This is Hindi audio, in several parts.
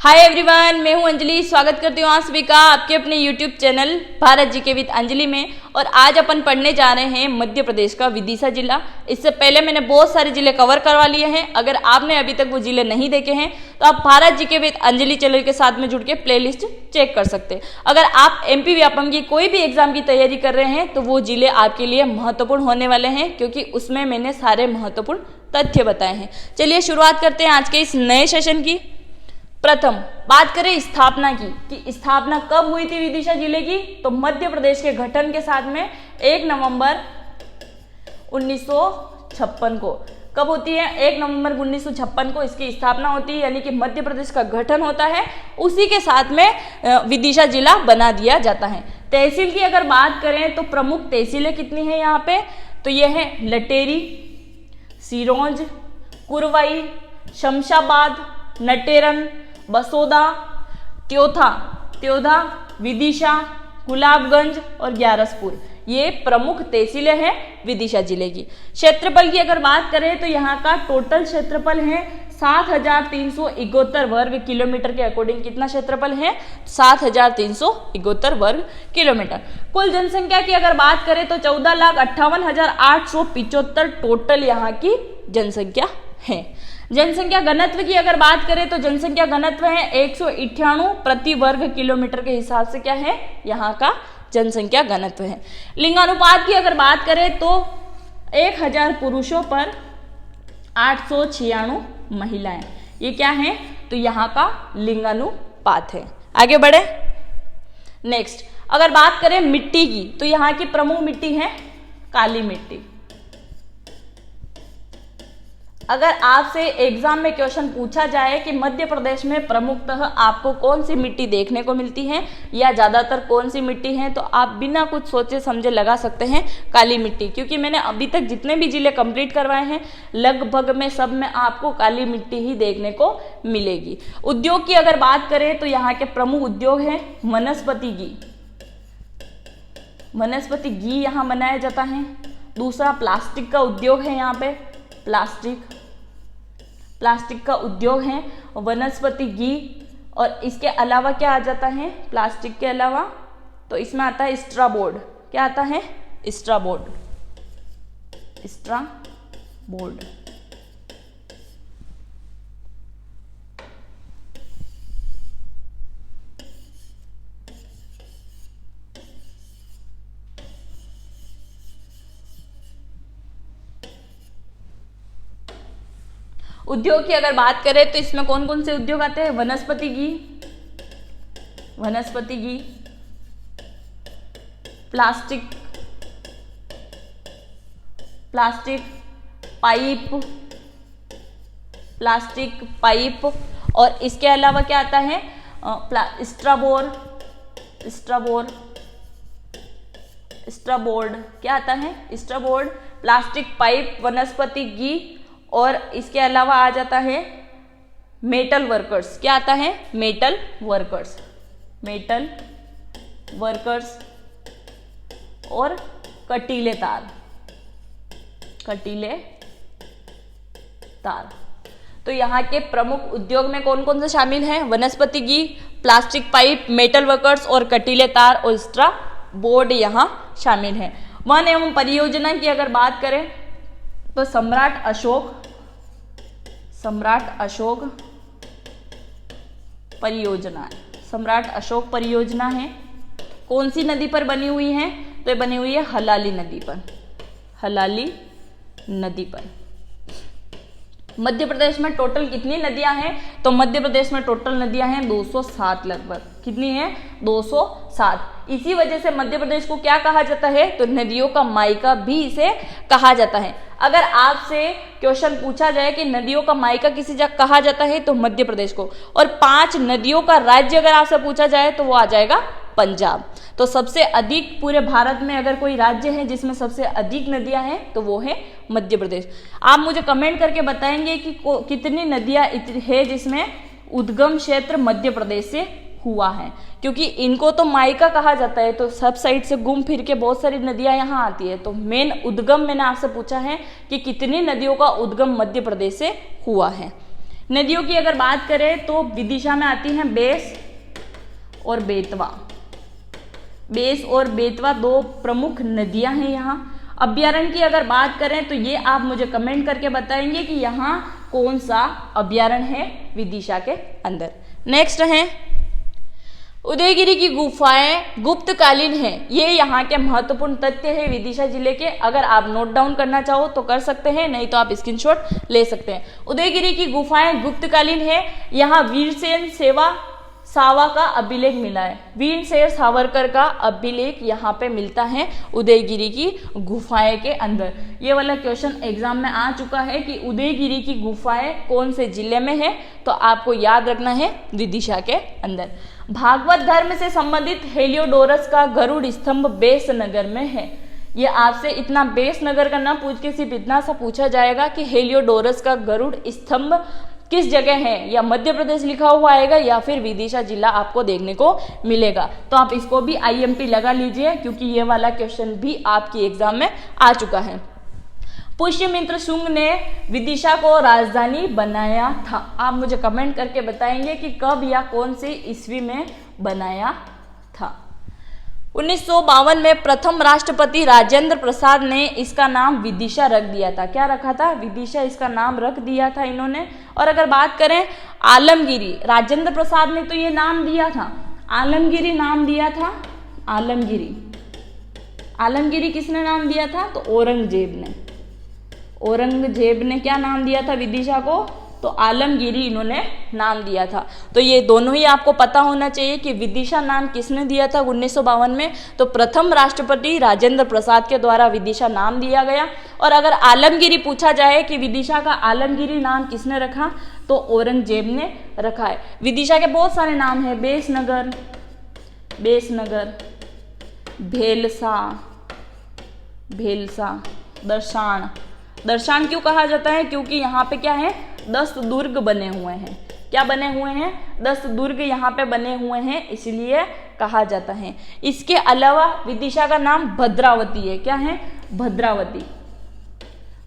हाय एवरीवन, मैं हूं अंजलि। स्वागत करती हूं आप सभी का आपके अपने YouTube channel Bharat GK with Anjali में। और आज अपन पढ़ने जा रहे हैं मध्य प्रदेश का विदिशा जिला। इससे पहले मैंने बहुत सारे जिले कवर करवा लिए हैं। अगर आपने अभी तक वो जिले नहीं देखे हैं तो आप Bharat GK with Anjali channel के साथ में जुड़ के प्लेलिस्ट चेक कर सकते हैं। अगर आप एमपी व्यापम की कोई भी एग्जाम की तैयारी कर रहे हैं तो वो जिले आपके लिए महत्वपूर्ण होने वाले हैं, क्योंकि उसमें मैंने सारे महत्वपूर्ण तथ्य बताए हैं। चलिए शुरुआत करते हैं आज के इस नए सेशन की। प्रथम बात करें स्थापना की कि स्थापना कब हुई थी विदिशा जिले की, तो मध्य प्रदेश के गठन के साथ में 1 नवंबर 1956 को। कब होती है? 1 नवंबर 1956 को इसकी स्थापना होती है, यानी कि मध्य प्रदेश का गठन होता है। उसी के साथ में विदिशा जिला बना दिया जाता है। तहसील की अगर बात करें तो प्रमुख तहसीलें कितनी हैं यहाँ पे, तो ये है लटेरी, सिरोंज, कुरवाई, शमशाबाद, नटेरन, बसोदा, त्योधा, विदिशा, गुलाबगंज और ग्यारसपुर। ये प्रमुख तहसीलें हैं विदिशा जिले की। क्षेत्रफल की अगर बात करें तो यहाँ का टोटल क्षेत्रफल है 7,371 वर्ग किलोमीटर के अकॉर्डिंग। कितना क्षेत्रफल है? 7,371 वर्ग किलोमीटर। कुल जनसंख्या की अगर बात करें तो 14,58,875 टोटल यहाँ की जनसंख्या है। जनसंख्या घनत्व की अगर बात करें तो जनसंख्या घनत्व है 198 प्रति वर्ग किलोमीटर के हिसाब से क्या है यहाँ का जनसंख्या घनत्व है। लिंगानुपात की अगर बात करें तो 1000 पुरुषों पर 896 महिलाएं। ये क्या है? तो यहाँ का लिंगानुपात है। आगे बढ़े। नेक्स्ट अगर बात करें मिट्टी की तो यहाँ की प्रमुख मिट्टी है काली मिट्टी। अगर आपसे एग्जाम में क्वेश्चन पूछा जाए कि मध्य प्रदेश में प्रमुखतः आपको कौन सी मिट्टी देखने को मिलती है या ज्यादातर कौन सी मिट्टी है, तो आप बिना कुछ सोचे समझे लगा सकते हैं काली मिट्टी, क्योंकि मैंने अभी तक जितने भी जिले कंप्लीट करवाए हैं लगभग में सब में आपको काली मिट्टी ही देखने को मिलेगी। उद्योग की अगर बात करें तो यहाँ के प्रमुख उद्योग है वनस्पति घी। वनस्पति घी यहाँ बनाया जाता है। दूसरा प्लास्टिक का उद्योग है। यहाँ पे प्लास्टिक का उद्योग है, वनस्पति घी। और इसके अलावा क्या आ जाता है प्लास्टिक के अलावा? तो इसमें आता है स्ट्रा बोर्ड। क्या आता है? Straw board. उद्योग की अगर बात करें तो इसमें कौन कौन से उद्योग आते हैं? वनस्पति घी, प्लास्टिक पाइप, और इसके अलावा क्या आता है? स्ट्राबोर्ड। क्या आता है? स्ट्राबोर्ड, प्लास्टिक पाइप, वनस्पति घी, और इसके अलावा आ जाता है मेटल वर्कर्स। क्या आता है? मेटल वर्कर्स और कटीले तार। तो यहाँ के प्रमुख उद्योग में कौन कौन से शामिल हैं? वनस्पति घी, प्लास्टिक पाइप, मेटल वर्कर्स और कटीले तार और स्ट्रा बोर्ड यहाँ शामिल हैं। वन एवं परियोजना की अगर बात करें तो सम्राट अशोक परियोजना है। कौन सी नदी पर बनी हुई है? तो ये बनी हुई है हलाली नदी पर। मध्य प्रदेश में टोटल कितनी नदियां हैं? तो मध्य प्रदेश में टोटल नदियां हैं 207 लगभग। कितनी है? 207। इसी वजह से मध्य प्रदेश को क्या कहा जाता है? तो नदियों का मायका भी इसे कहा जाता है। अगर आपसे क्वेश्चन पूछा जाए कि नदियों का मायका किसी जगह कहा जाता है तो मध्य प्रदेश को, और 5 नदियों का राज्य अगर आपसे पूछा जाए तो वो आ जाएगा पंजाब। तो सबसे अधिक पूरे भारत में अगर कोई राज्य है जिसमें सबसे अधिक नदियां हैं तो वो है मध्य प्रदेश। आप मुझे कमेंट करके बताएंगे कि कितनी नदियां है जिसमें उद्गम क्षेत्र मध्य प्रदेश से हुआ है, क्योंकि इनको तो मायका कहा जाता है, तो सब साइड से घूम फिर के बहुत सारी नदियां यहाँ आती है। तो मेन उद्गम मैंने आपसे पूछा है कि कितनी नदियों का उद्गम मध्य प्रदेश से हुआ है। नदियों की अगर बात करें तो विदिशा में आती हैं बेस और बेतवा। बेस और बेतवा दो प्रमुख नदियां हैं यहाँ। अभ्यारण्य की अगर बात करें तो ये आप मुझे कमेंट करके बताएंगे कि यहाँ कौन सा अभ्यारण्य है विदिशा के अंदर। नेक्स्ट है उदयगिरी की गुफाएं गुप्तकालीन हैं। ये यहाँ के महत्वपूर्ण तथ्य है विदिशा जिले के। अगर आप नोट डाउन करना चाहो तो कर सकते हैं, नहीं तो आप स्क्रीनशॉट ले सकते हैं। उदयगिरी की गुफाएं गुप्तकालीन है। यहाँ वीरसेन सेवा सावा का अभिलेख मिला है। वीरसेन सावरकर का अभिलेख यहाँ पे मिलता है उदयगिरी की गुफाएं के अंदर। ये वाला क्वेश्चन एग्जाम में आ चुका है कि उदयगिरी की गुफाएं कौन से जिले में है, तो आपको याद रखना है विदिशा के अंदर। भागवत धर्म से संबंधित हेलियोडोरस का गरुड़ स्तंभ बेस नगर में है। ये आपसे इतना बेस नगर का ना पूछ के सिर्फ इतना सा पूछा जाएगा कि हेलियोडोरस का गरुड़ स्तंभ किस जगह है, या मध्य प्रदेश लिखा हुआ आएगा या फिर विदिशा जिला आपको देखने को मिलेगा। तो आप इसको भी IMP लगा लीजिए, क्योंकि ये वाला क्वेश्चन भी आपकी एग्जाम में आ चुका है। पुष्यमित्र शुंग ने विदिशा को राजधानी बनाया था। आप मुझे कमेंट करके बताएंगे कि कब या कौन सी ईस्वी में बनाया था। 1952 में प्रथम राष्ट्रपति राजेंद्र प्रसाद ने इसका नाम विदिशा रख दिया था। क्या रखा था? विदिशा इसका नाम रख दिया था इन्होंने। और अगर बात करें आलमगिरी, राजेंद्र प्रसाद ने तो ये नाम दिया था, आलमगिरी नाम दिया था। आलमगिरी, आलमगिरी किसने नाम दिया था? तो औरंगजेब ने। औरंगजेब ने क्या नाम दिया था विदिशा को? तो आलमगिरी इन्होंने नाम दिया था। तो ये दोनों ही आपको पता होना चाहिए कि विदिशा नाम किसने दिया था 1952 में। तो प्रथम राष्ट्रपति राजेंद्र प्रसाद के द्वारा विदिशा नाम दिया गया। और अगर आलमगिरी पूछा जाए कि विदिशा का आलमगिरी नाम किसने रखा, तो औरंगजेब ने रखा है। विदिशा के बहुत सारे नाम हैं, बेसनगर, बेसनगर, भेलसा, भेलसा, दर्शान। दर्शान क्यों कहा जाता है? क्योंकि यहाँ पे क्या है, 10 दुर्ग बने हुए हैं। क्या बने हुए हैं? 10 दुर्ग यहाँ पे बने हुए हैं, इसलिए कहा जाता है। इसके अलावा विदिशा का नाम भद्रावती है। क्या है? भद्रावती,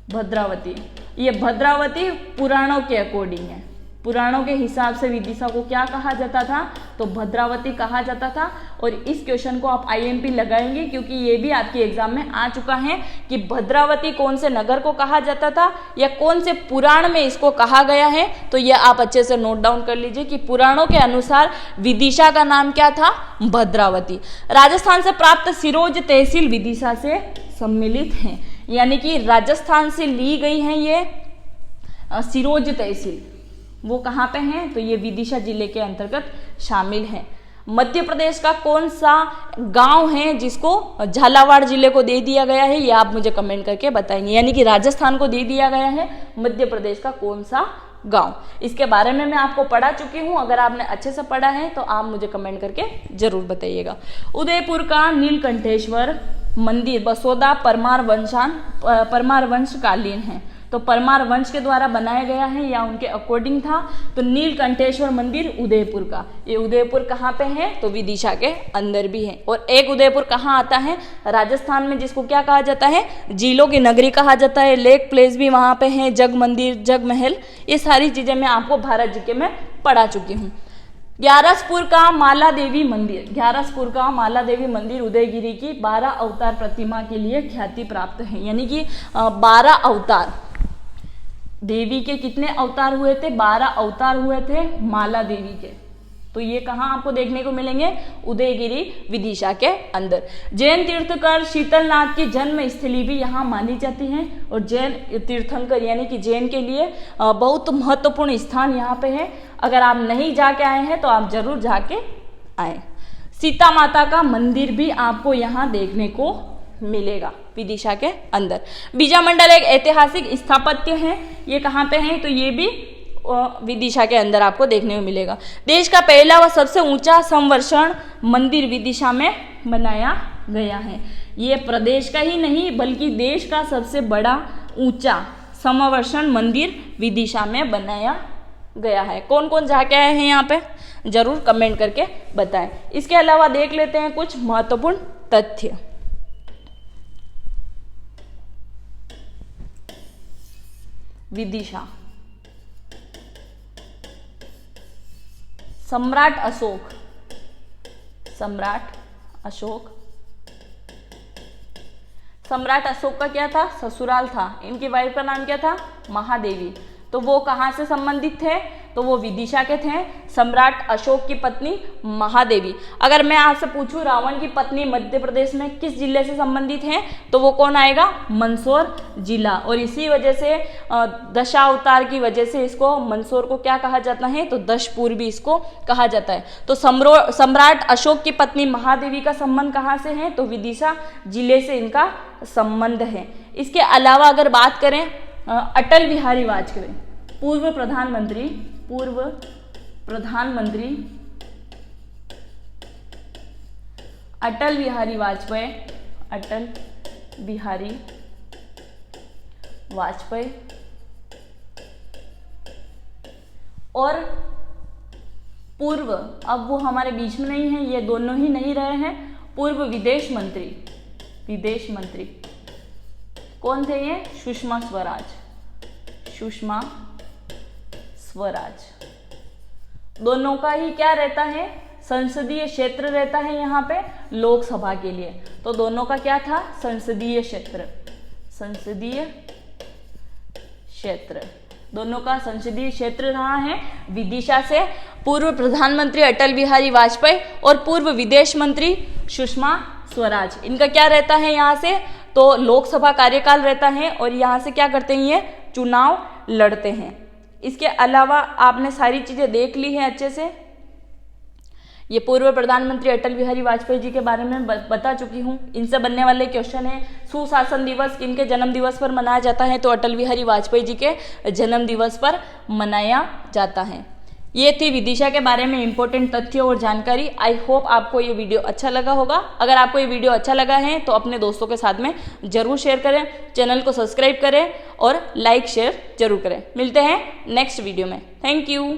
भद्रावती। ये भद्रावती पुराणों के अकॉर्डिंग है। पुराणों के हिसाब से विदिशा को क्या कहा जाता था? तो भद्रावती कहा जाता था। और इस क्वेश्चन को आप IMP लगाएंगे, क्योंकि ये भी आपके एग्जाम में आ चुका है कि भद्रावती कौन से नगर को कहा जाता था या कौन से पुराण में इसको कहा गया है। तो ये आप अच्छे से नोट डाउन कर लीजिए कि पुराणों के अनुसार विदिशा का नाम क्या था? भद्रावती। राजस्थान से प्राप्त सिरोज तहसील विदिशा से सम्मिलित है, यानी कि राजस्थान से ली गई है ये सिरोज तहसील। वो कहाँ पे हैं? तो ये विदिशा जिले के अंतर्गत शामिल है। मध्य प्रदेश का कौन सा गांव है जिसको झालावाड़ जिले को दे दिया गया है? ये आप मुझे कमेंट करके बताएंगे। यानी कि राजस्थान को दे दिया गया है, मध्य प्रदेश का कौन सा गांव? इसके बारे में मैं आपको पढ़ा चुकी हूँ। अगर आपने अच्छे से पढ़ा है तो आप मुझे कमेंट करके जरूर बताइएगा। उदयपुर का नीलकंठेश्वर मंदिर बसोदा परमार वंशकालीन है। तो परमार वंश के द्वारा बनाया गया है या उनके अकॉर्डिंग था। तो नीलकंठेश्वर मंदिर उदयपुर का, ये उदयपुर कहाँ पे है? तो विदिशा के अंदर भी है। और एक उदयपुर कहाँ आता है? राजस्थान में, जिसको क्या कहा जाता है? झीलों की नगरी कहा जाता है। लेक प्लेस भी वहाँ पे है, जग मंदिर, जग महल, ये सारी चीजें मैं आपको भारत जीके में पढ़ा चुकी हूँ। ग्यारसपुर का माला देवी मंदिर, ग्यारसपुर का माला देवी मंदिर उदयगिरी की 12 अवतार प्रतिमा के लिए ख्याति प्राप्त है। यानी कि 12 अवतार, देवी के कितने अवतार हुए थे? 12 अवतार हुए थे माला देवी के। तो ये कहाँ आपको देखने को मिलेंगे? उदयगिरी विदिशा के अंदर। जैन तीर्थकर शीतलनाथ की जन्म स्थली भी यहाँ मानी जाती है। और जैन तीर्थंकर यानी कि जैन के लिए बहुत महत्वपूर्ण स्थान यहाँ पे है। अगर आप नहीं जाके आए हैं तो आप जरूर जाके आए। सीता माता का मंदिर भी आपको यहाँ देखने को मिलेगा विदिशा के अंदर। बीजामंडल एक ऐतिहासिक स्थापत्य है। ये कहाँ पे है? तो ये भी विदिशा के अंदर आपको देखने को मिलेगा। देश का पहला व सबसे ऊंचा संवर्षण मंदिर विदिशा में बनाया गया है। ये प्रदेश का ही नहीं बल्कि देश का सबसे बड़ा ऊंचा समवर्षण मंदिर विदिशा में बनाया गया है। कौन कौन जाके आए हैं यहाँ पे? जरूर कमेंट करके बताएं। इसके अलावा देख लेते हैं कुछ महत्वपूर्ण तथ्य। विदिशा, सम्राट अशोक, सम्राट अशोक, सम्राट अशोक का क्या था, ससुराल था। इनकी वाइफ का नाम क्या था, महादेवी। तो वो कहाँ से संबंधित थे, तो वो विदिशा के थे। सम्राट अशोक की पत्नी महादेवी। अगर मैं आपसे पूछूं रावण की पत्नी मध्य प्रदेश में किस जिले से संबंधित है, तो वो कौन आएगा, मंदसौर जिला। और इसी वजह से दशावतार की वजह से इसको मंदसौर को क्या कहा जाता है, तो दशपुर भी इसको कहा जाता है। तो सम्राट अशोक की पत्नी महादेवी का संबंध कहाँ से है, तो विदिशा जिले से इनका संबंध है। इसके अलावा अगर बात करें अटल बिहारी वाजपेयी, पूर्व प्रधानमंत्री अटल बिहारी वाजपेयी, अटल बिहारी वाजपेयी और पूर्व, अब वो हमारे बीच में नहीं है, ये दोनों ही नहीं रहे हैं, पूर्व विदेश मंत्री कौन थे ये, सुषमा स्वराज। दोनों का ही क्या रहता है, संसदीय क्षेत्र रहता है यहाँ पे लोकसभा के लिए। तो दोनों का क्या था, संसदीय क्षेत्र, दोनों का संसदीय क्षेत्र रहा है। विदिशा से पूर्व प्रधानमंत्री अटल बिहारी वाजपेयी और पूर्व विदेश मंत्री सुषमा स्वराज, इनका क्या रहता है यहाँ से, तो लोकसभा कार्यकाल रहता है और यहाँ से क्या करते हैं, ये चुनाव लड़ते हैं। इसके अलावा आपने सारी चीजें देख ली हैं अच्छे से। ये पूर्व प्रधानमंत्री अटल बिहारी वाजपेयी जी के बारे में बता चुकी हूँ। इनसे बनने वाले क्वेश्चन है, सुशासन दिवस किनके जन्म दिवस पर मनाया जाता है, तो अटल बिहारी वाजपेयी जी के जन्म दिवस पर मनाया जाता है। ये थी विदिशा के बारे में इंपॉर्टेंट तथ्य और जानकारी। आई होप आपको ये वीडियो अच्छा लगा होगा। अगर आपको ये वीडियो अच्छा लगा है तो अपने दोस्तों के साथ में जरूर शेयर करें, चैनल को सब्सक्राइब करें और लाइक शेयर जरूर करें। मिलते हैं नेक्स्ट वीडियो में। Thank you.